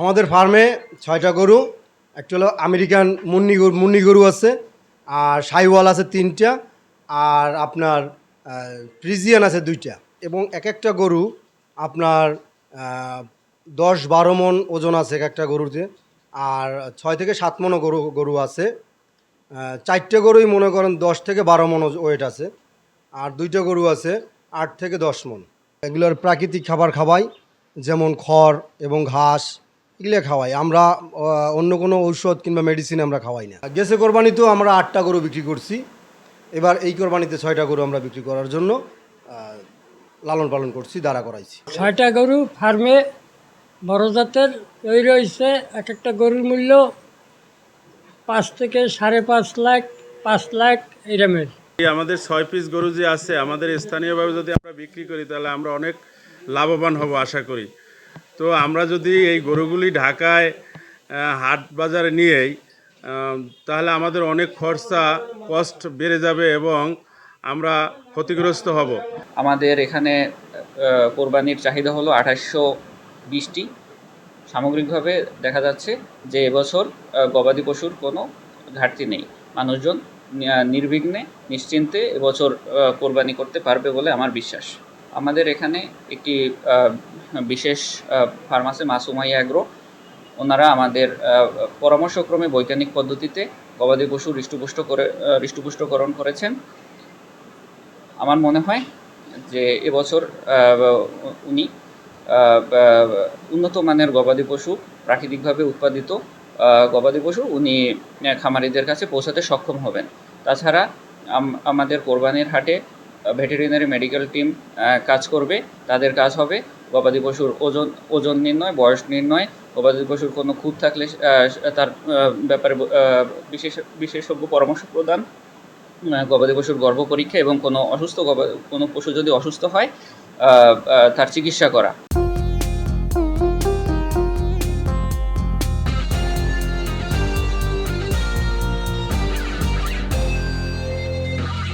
আমাদের ফার্মে 6টা গরু। একটা হলো আমেরিকান মুন্নি গরু আছে, আর সাইওয়াল আছে 3টা, আর আপনার ফ্রিজিয়ান আছে 2টা। এবং এক একটা গরু আপনার 10-12 মণ ওজন আছে এক একটা গরুতে। আর 6 থেকে 7 মণও গরু আছে। 4টে গরুই মনে করেন 10 থেকে 12 মণ ওয়েট আছে। আর 2টা গরু আছে 8 থেকে 10 মণ। এগুলোর প্রাকৃতিক খাবার খাওয়াই, যেমন খড় এবং ঘাস, এগুলো খাওয়াই আমরা। অন্য কোনো ঔষধ কিংবা মেডিসিন আমরা খাওয়াই না। গেছে কোরবানিতেও আমরা 8টা গরু বিক্রি করছি। এবার এই কোরবানিতে 6টা গরু আমরা বিক্রি করার জন্য লালন পালন করছি, দাঁড়া করাইছি। 6টা গরু ফার্মে বড় জাতের তৈরি হয়েছে। এক একটা গরুর মূল্য 5 থেকে 5.5 লাখ, 5 লাখ এরমের। আমাদের 6 পিস গরু যে আছে, আমাদের স্থানীয়ভাবে যদি আমরা বিক্রি করি তাহলে আমরা অনেক লাভবান হব আশা করি। তো আমরা যদি এই গরুগুলি ঢাকায় হাট বাজারে নিয়েই, তাহলে আমাদের অনেক কস্ট বেড়ে যাবে এবং আমরা ক্ষতিগ্রস্ত হব। আমাদের এখানে কোরবানির চাহিদা হলো 2820টি। সামগ্রিকভাবে দেখা যাচ্ছে যে এবছর গবাদি পশুর কোনো ঘাটতি নেই। মানুষজন নির্বিঘ্নে নিশ্চিন্তে এবছর কোরবানি করতে পারবে বলে আমার বিশ্বাস। আমাদের এখানে একটি বিশেষ ফার্মাসি মাসুমাইয়া অ্যাগ্রো, ওনারা আমাদের পরামর্শক্রমে বৈজ্ঞানিক পদ্ধতিতে গবাদি পশু হৃষ্টপুষ্টকরণ করেছেন। আমার মনে হয় যে এবছর উনি উন্নত মানের গবাদি পশু, প্রাকৃতিকভাবে উৎপাদিত গবাদি পশু উনি খামারিদের কাছে পৌঁছাতে সক্ষম হবেন। তাছাড়া আমাদের কোরবানির হাটে ভেটেরিনারি মেডিকেল টিম কাজ করবে। তাদের কাজ হবে গবাদি পশুর ওজন নির্ণয়, বয়স নির্ণয়, গবাদি পশুর কোনো খুঁত থাকলে তার ব্যাপারে বিশেষজ্ঞ পরামর্শ প্রদান, গবাদি পশুর গর্ভ পরীক্ষা এবং কোনো পশু যদি অসুস্থ হয় তার চিকিৎসা করা।